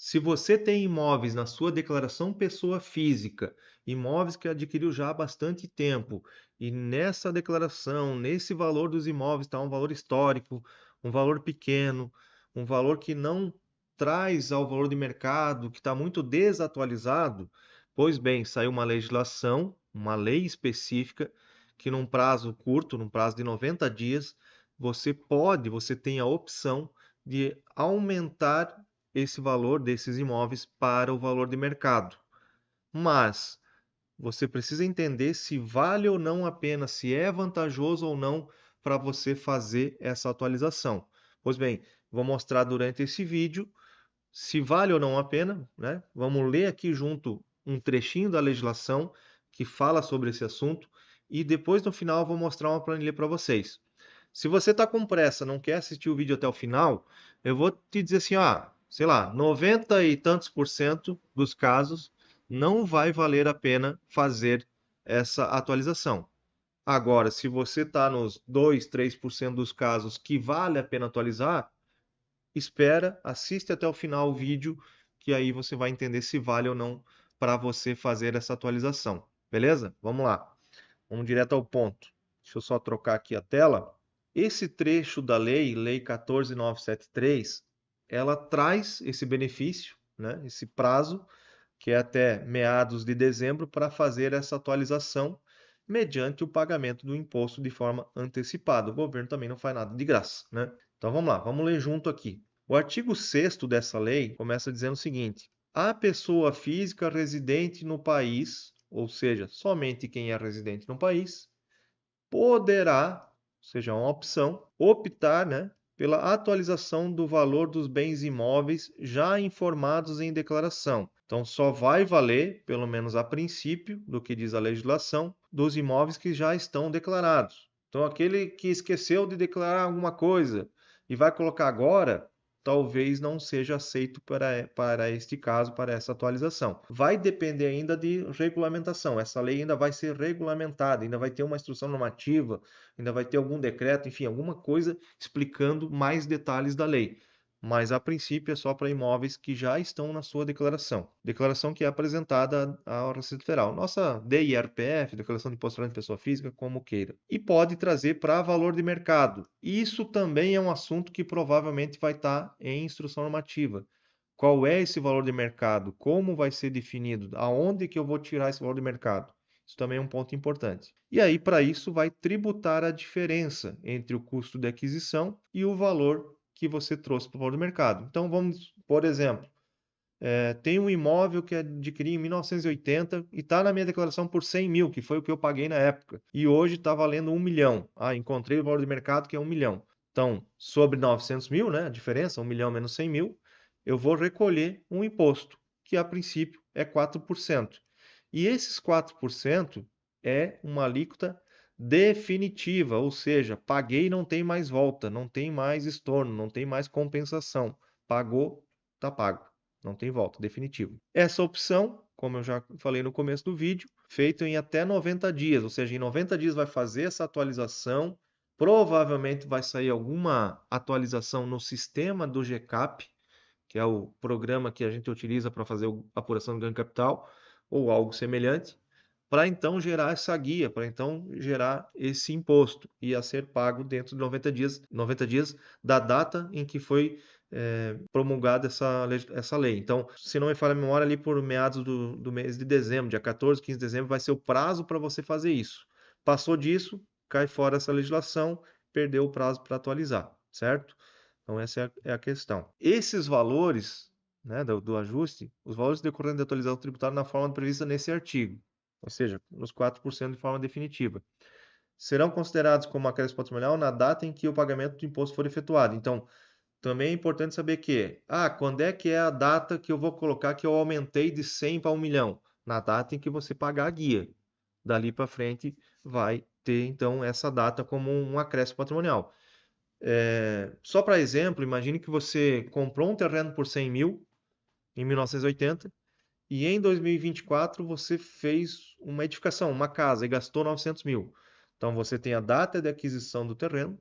Se você tem imóveis na sua declaração pessoa física, imóveis que adquiriu já há bastante tempo, e nessa declaração, nesse valor dos imóveis está um valor histórico, um valor pequeno, um valor que não traz ao valor de mercado, que está muito desatualizado, pois bem, saiu uma legislação, uma lei específica, que num prazo curto, num prazo de 90 dias, você tem a opção de aumentar esse valor desses imóveis para o valor de mercado. Mas você precisa entender se vale ou não a pena, se é vantajoso ou não para você fazer essa atualização. Pois bem, vou mostrar durante esse vídeo se vale ou não a pena, né? Vamos ler aqui junto um trechinho da legislação que fala sobre esse assunto e depois no final eu vou mostrar uma planilha para vocês. Se você está com pressa, não quer assistir o vídeo até o final, eu vou te dizer assim, sei lá, 90 e tantos por cento dos casos não vai valer a pena fazer essa atualização. Agora, se você está nos 2, 3% dos casos que vale a pena atualizar, espera, assiste até o final o vídeo, que aí você vai entender se vale ou não para você fazer essa atualização. Beleza? Vamos lá. Vamos direto ao ponto. Deixa eu só trocar aqui a tela. Esse trecho da lei, Lei 14.973, ela traz esse benefício, né, esse prazo, que é até meados de dezembro, para fazer essa atualização mediante o pagamento do imposto de forma antecipada. O governo também não faz nada de graça, né? Então vamos lá, vamos ler junto aqui. O artigo 6º dessa lei começa dizendo o seguinte: a pessoa física residente no país, ou seja, somente quem é residente no país, poderá, ou seja, uma opção, optar, né, pela atualização do valor dos bens imóveis já informados em declaração. Então, só vai valer, pelo menos a princípio, do que diz a legislação, dos imóveis que já estão declarados. Então, aquele que esqueceu de declarar alguma coisa e vai colocar agora, talvez não seja aceito para este caso, para essa atualização. Vai depender ainda de regulamentação. Essa lei ainda vai ser regulamentada, ainda vai ter uma instrução normativa, ainda vai ter algum decreto, enfim, alguma coisa explicando mais detalhes da lei. Mas a princípio é só para imóveis que já estão na sua declaração. Declaração que é apresentada à Receita Federal. Nossa DIRPF, Declaração de Imposto de Pessoa Física, como queira. E pode trazer para valor de mercado. Isso também é um assunto que provavelmente vai estar em instrução normativa. Qual é esse valor de mercado? Como vai ser definido? Aonde que eu vou tirar esse valor de mercado? Isso também é um ponto importante. E aí, para isso, vai tributar a diferença entre o custo de aquisição e o valor que você trouxe para o valor do mercado. Então, vamos, por exemplo, tem um imóvel que adquiri em 1980 e está na minha declaração por 100 mil, que foi o que eu paguei na época. E hoje está valendo 1 milhão. Encontrei o valor de mercado que é 1 milhão. Então, sobre 900 mil, né, a diferença, 1 milhão menos 100 mil, eu vou recolher um imposto, que a princípio é 4%. E esses 4% é uma alíquota definitiva, ou seja, paguei e não tem mais volta, não tem mais estorno, não tem mais compensação. Pagou, está pago. Não tem volta, definitivo. Essa opção, como eu já falei no começo do vídeo, feito em até 90 dias, ou seja, em 90 dias vai fazer essa atualização, provavelmente vai sair alguma atualização no sistema do GCAP, que é o programa que a gente utiliza para fazer a apuração do ganho de capital, ou algo semelhante, para então gerar essa guia, para então gerar esse imposto e a ser pago dentro de 90 dias da data em que foi promulgada essa lei. Então, se não me falha a memória, ali por meados do mês de dezembro, dia 14, 15 de dezembro, vai ser o prazo para você fazer isso. Passou disso, cai fora essa legislação, perdeu o prazo para atualizar, certo? Então, essa é a questão. Esses valores, né, do ajuste, os valores decorrentes da atualização tributária na forma prevista nesse artigo, ou seja, nos 4% de forma definitiva, serão considerados como acréscimo patrimonial na data em que o pagamento do imposto for efetuado. Então, também é importante saber que, quando é que é a data que eu vou colocar que eu aumentei de 100 para 1 milhão? Na data em que você pagar a guia. Dali para frente vai ter, então, essa data como um acréscimo patrimonial. Só para exemplo, imagine que você comprou um terreno por 100 mil em 1980 e em 2024 você fez uma edificação, uma casa e gastou 900 mil. Então você tem a data de aquisição do terreno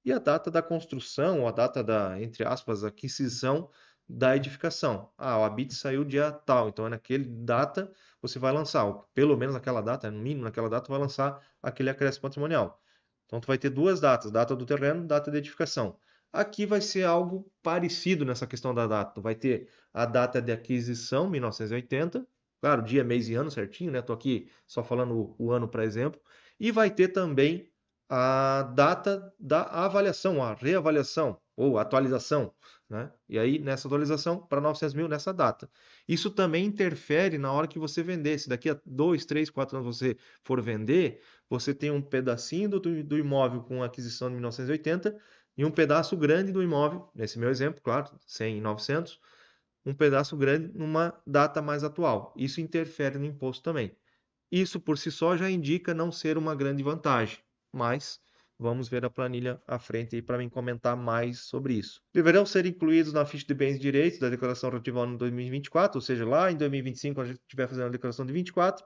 e a data da construção, ou a data da, entre aspas, aquisição da edificação. Ah, o habite saiu dia tal, então é naquele data você vai lançar, ou pelo menos naquela data, no mínimo naquela data, vai lançar aquele acréscimo patrimonial. Então tu vai ter duas datas, data do terreno, data de edificação. Aqui vai ser algo parecido nessa questão da data. Tu vai ter a data de aquisição, 1980, claro, dia, mês e ano certinho, né? Tô aqui só falando o ano para exemplo, e vai ter também a data da avaliação, a reavaliação ou atualização, né? E aí, nessa atualização, para 900 mil, nessa data. Isso também interfere na hora que você vender. Se daqui a 2, 3, 4 anos você for vender, você tem um pedacinho do imóvel com aquisição de 1980 e um pedaço grande do imóvel, nesse meu exemplo, claro, 100 e 900, um pedaço grande numa data mais atual. Isso interfere no imposto também. Isso por si só já indica não ser uma grande vantagem, mas vamos ver a planilha à frente aí para mim comentar mais sobre isso. Deverão ser incluídos na ficha de bens e direitos da declaração relativa ao ano 2024, ou seja, lá em 2025, quando a gente estiver fazendo a declaração de 24,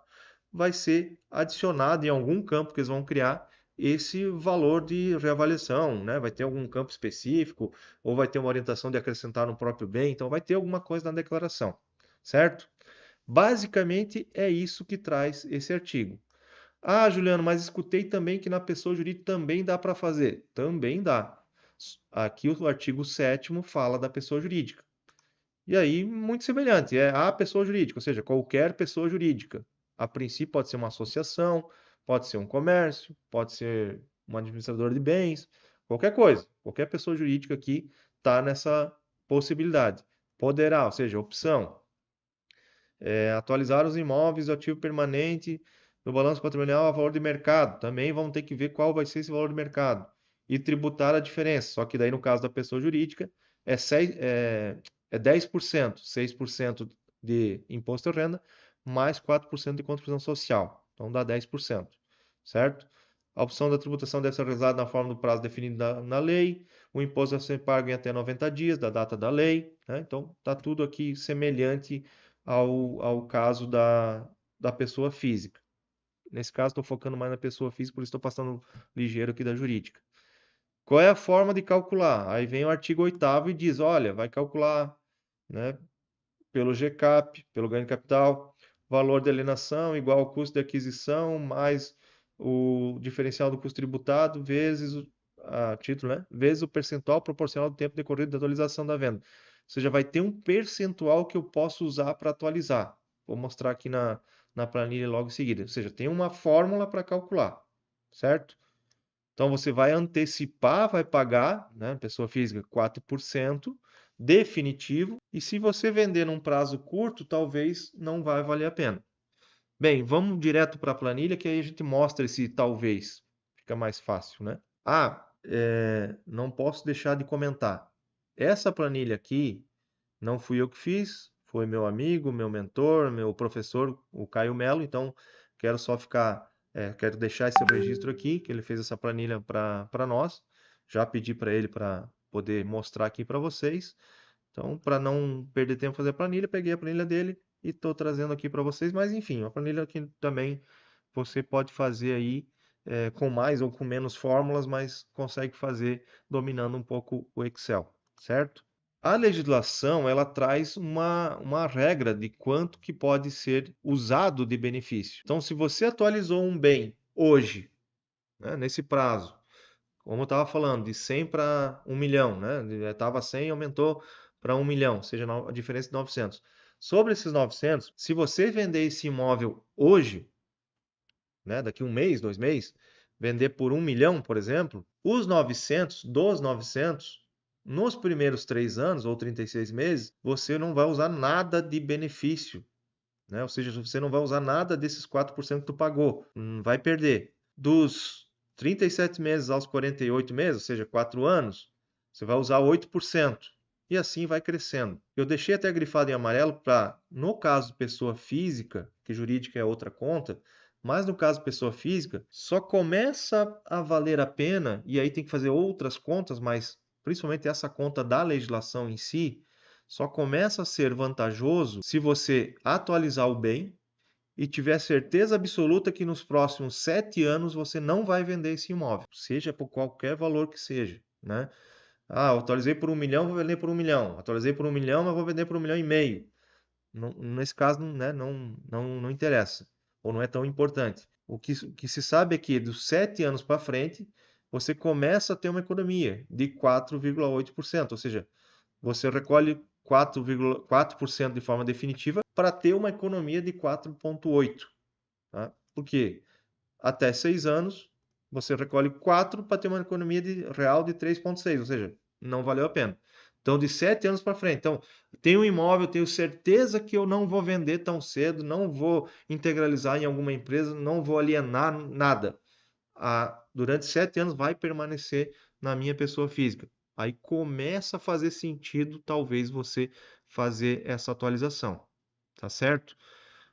vai ser adicionado em algum campo que eles vão criar esse valor de reavaliação, né? Vai ter algum campo específico, ou vai ter uma orientação de acrescentar no próprio bem, então vai ter alguma coisa na declaração, certo? Basicamente é isso que traz esse artigo. Ah, Juliano, mas escutei também que na pessoa jurídica também dá para fazer. Também dá. Aqui o artigo 7º fala da pessoa jurídica. E aí, muito semelhante, é a pessoa jurídica, ou seja, qualquer pessoa jurídica. A princípio pode ser uma associação, pode ser um comércio, pode ser um administrador de bens, qualquer coisa. Qualquer pessoa jurídica aqui está nessa possibilidade. Poderá, ou seja, opção. Atualizar os imóveis do ativo permanente no balanço patrimonial a valor de mercado. Também vamos ter que ver qual vai ser esse valor de mercado. E tributar a diferença. Só que daí, no caso da pessoa jurídica, é 10%, 6% de imposto de renda, mais 4% de contribuição social. Então dá 10%, certo? A opção da tributação deve ser realizada na forma do prazo definido na lei. O imposto deve ser pago em até 90 dias da data da lei, né? Então, está tudo aqui semelhante ao caso da pessoa física. Nesse caso, estou focando mais na pessoa física, por isso estou passando ligeiro aqui da jurídica. Qual é a forma de calcular? Aí vem o artigo 8º e diz, olha, vai calcular, né, pelo GCAP, pelo ganho de capital, valor de alienação igual ao custo de aquisição, mais o diferencial do custo tributado, vezes título, né? Vezes o percentual proporcional do tempo decorrido da atualização da venda. Ou seja, vai ter um percentual que eu posso usar para atualizar. Vou mostrar aqui na planilha logo em seguida. Ou seja, tem uma fórmula para calcular, certo? Então você vai antecipar, vai pagar, né, pessoa física, 4% definitivo, e se você vender num prazo curto, talvez não vai valer a pena. Bem, vamos direto para a planilha que aí a gente mostra esse talvez. Fica mais fácil, né? Não posso deixar de comentar. Essa planilha aqui não fui eu que fiz, foi meu amigo, meu mentor, meu professor, o Caio Melo. Então, quero só quero deixar esse registro aqui, que ele fez essa planilha para nós. Já pedi para ele para poder mostrar aqui para vocês. Então, para não perder tempo fazer a planilha, peguei a planilha dele e estou trazendo aqui para vocês. Mas, enfim, uma planilha que também você pode fazer aí com mais ou com menos fórmulas, mas consegue fazer dominando um pouco o Excel, certo? A legislação, ela traz uma regra de quanto que pode ser usado de benefício. Então, se você atualizou um bem hoje, né, nesse prazo, como eu estava falando, de 100 para 1 milhão, né? Estava 100 e aumentou para 1 milhão, ou seja, a diferença de 900. Sobre esses 900, se você vender esse imóvel hoje, né, daqui um mês, 2 meses, vender por 1 milhão, por exemplo, os 900, dos 900, nos primeiros 3 anos ou 36 meses, você não vai usar nada de benefício, né? Ou seja, você não vai usar nada desses 4% que tu pagou, vai perder. Dos 37 meses aos 48 meses, ou seja, 4 anos, você vai usar 8%. E assim vai crescendo. Eu deixei até grifado em amarelo para, no caso pessoa física, que jurídica é outra conta, mas no caso pessoa física, só começa a valer a pena, e aí tem que fazer outras contas, mas principalmente essa conta da legislação em si, só começa a ser vantajoso se você atualizar o bem e tiver certeza absoluta que nos próximos 7 anos você não vai vender esse imóvel, seja por qualquer valor que seja, né? Ah, eu atualizei por 1 milhão, vou vender por 1 milhão. Atualizei por 1 milhão, mas vou vender por 1,5 milhão. Nesse caso, não, né, não interessa, ou não é tão importante. O que se sabe é que dos 7 anos para frente, você começa a ter uma economia de 4,8%, ou seja, você recolhe 4,4% de forma definitiva para ter uma economia de 4,8%. Tá? Por quê? Até 6 anos, você recolhe 4 para ter uma economia real de 3,6, ou seja, não valeu a pena. Então, de 7 anos para frente. Então, tenho um imóvel, tenho certeza que eu não vou vender tão cedo, não vou integralizar em alguma empresa, não vou alienar nada. Durante 7 anos vai permanecer na minha pessoa física. Aí começa a fazer sentido, talvez, você fazer essa atualização. Tá certo?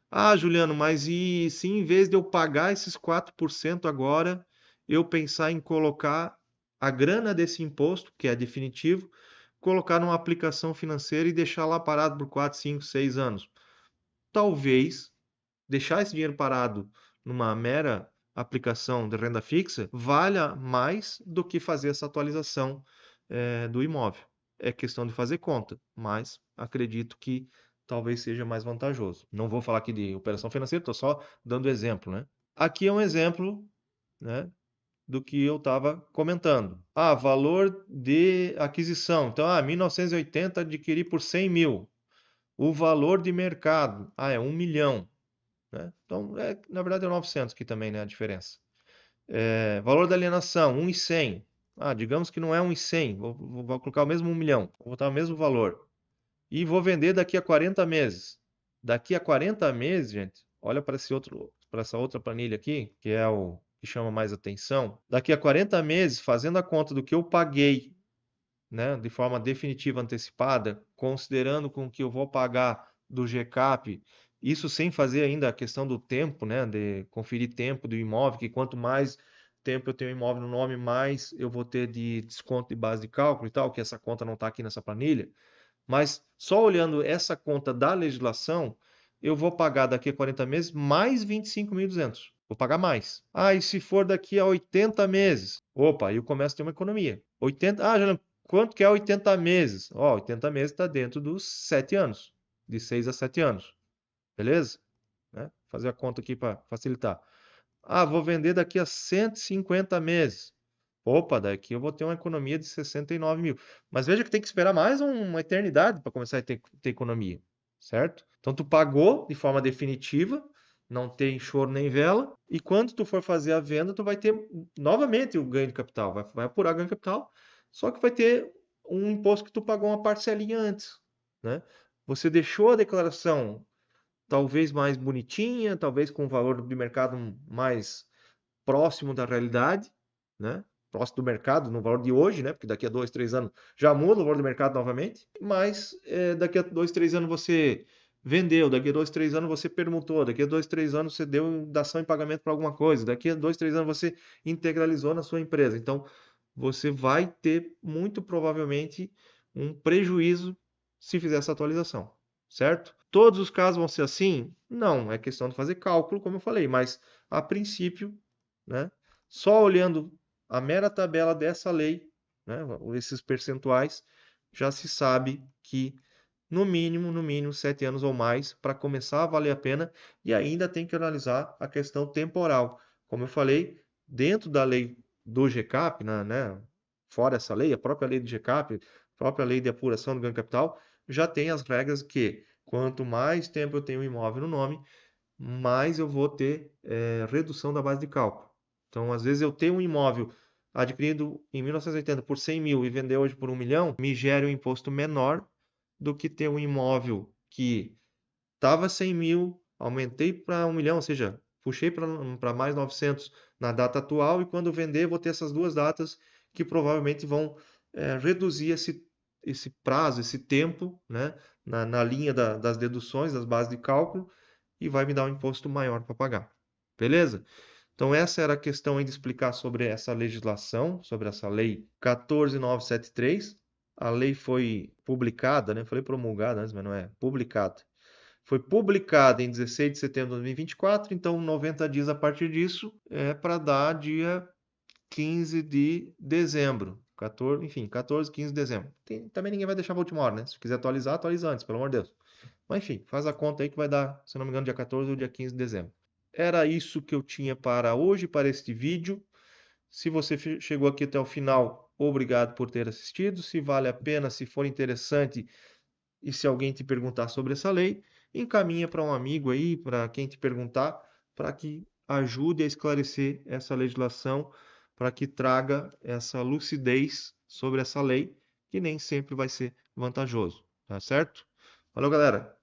Ah, Juliano, mas e se em vez de eu pagar esses 4% agora, eu pensar em colocar a grana desse imposto, que é definitivo, colocar numa aplicação financeira e deixar lá parado por 4, 5, 6 anos? Talvez deixar esse dinheiro parado numa mera aplicação de renda fixa valha mais do que fazer essa atualização do imóvel. É questão de fazer conta, mas acredito que talvez seja mais vantajoso. Não vou falar aqui de operação financeira, estou só dando exemplo, né? Aqui é um exemplo, né, do que eu estava comentando. Ah, valor de aquisição. Então, 1980 adquiri por 100 mil. O valor de mercado, é 1 milhão. Né? Então, na verdade, é 900 aqui também, né, a diferença. Valor da alienação, 1,100. Digamos que não é 1,100, vou colocar o mesmo 1 milhão, vou botar o mesmo valor. E vou vender daqui a 40 meses. Daqui a 40 meses, gente, olha para essa outra planilha aqui, que é o que chama mais atenção. Daqui a 40 meses, fazendo a conta do que eu paguei, né, de forma definitiva antecipada, considerando com o que eu vou pagar do GCAP, isso sem fazer ainda a questão do tempo, né, de conferir tempo do imóvel, que quanto mais tempo eu tenho imóvel no nome, mais eu vou ter de desconto de base de cálculo e tal, que essa conta não está aqui nessa planilha. Mas só olhando essa conta da legislação, eu vou pagar daqui a 40 meses mais 25.200. Vou pagar mais. E se for daqui a 80 meses? Opa, aí eu começo a ter uma economia. 80, Juliano, quanto que é 80 meses? 80 meses está dentro dos 7 anos. De 6 a 7 anos. Beleza? Né? Fazer a conta aqui para facilitar. Vou vender daqui a 150 meses. Opa, daqui eu vou ter uma economia de 69 mil. Mas veja que tem que esperar mais uma eternidade para começar a ter economia, certo? Então tu pagou de forma definitiva, não tem choro nem vela, e quando tu for fazer a venda, tu vai ter novamente o ganho de capital, vai apurar o ganho de capital, só que vai ter um imposto que tu pagou uma parcelinha antes, né? Você deixou a declaração talvez mais bonitinha, talvez com o valor de mercado mais próximo da realidade, né? Próximo do mercado, no valor de hoje, né? Porque daqui a 2, 3 anos já muda o valor do mercado novamente. Mas daqui a 2, 3 anos você vendeu, daqui a 2, 3 anos você permutou, daqui a 2, 3 anos você deu dação em pagamento para alguma coisa, daqui a 2, 3 anos você integralizou na sua empresa. Então, você vai ter muito provavelmente um prejuízo se fizer essa atualização, certo? Todos os casos vão ser assim? Não, é questão de fazer cálculo, como eu falei, mas a princípio, né, só olhando a mera tabela dessa lei, né, esses percentuais, já se sabe que no mínimo 7 anos ou mais para começar a valer a pena e ainda tem que analisar a questão temporal. Como eu falei, dentro da lei do GCAP, né, fora essa lei, a própria lei do GCAP, a própria lei de apuração do ganho de capital, já tem as regras que quanto mais tempo eu tenho o imóvel no nome, mais eu vou ter redução da base de cálculo. Então, às vezes eu tenho um imóvel adquirido em 1980 por 100 mil e vender hoje por 1 milhão, me gera um imposto menor do que ter um imóvel que estava 100 mil, aumentei para 1 milhão, ou seja, puxei para mais 900 na data atual e quando vender vou ter essas duas datas que provavelmente vão reduzir esse prazo, esse tempo, né, na linha das deduções, das bases de cálculo e vai me dar um imposto maior para pagar. Beleza? Então, essa era a questão aí de explicar sobre essa legislação, sobre essa lei 14.973. A lei foi publicada, né? Falei promulgada antes, mas não é publicada. Foi publicada em 16 de setembro de 2024, então 90 dias a partir disso é para dar dia 15 de dezembro. 14, enfim, 14, 15 de dezembro. Também ninguém vai deixar para a última hora, né? Se quiser atualizar, atualiza antes, pelo amor de Deus. Mas enfim, faz a conta aí que vai dar, se não me engano, dia 14 ou dia 15 de dezembro. Era isso que eu tinha para hoje, para este vídeo. Se você chegou aqui até o final, obrigado por ter assistido. Se vale a pena, se for interessante e se alguém te perguntar sobre essa lei, encaminha para um amigo aí, para quem te perguntar, para que ajude a esclarecer essa legislação, para que traga essa lucidez sobre essa lei, que nem sempre vai ser vantajoso, tá certo? Valeu, galera!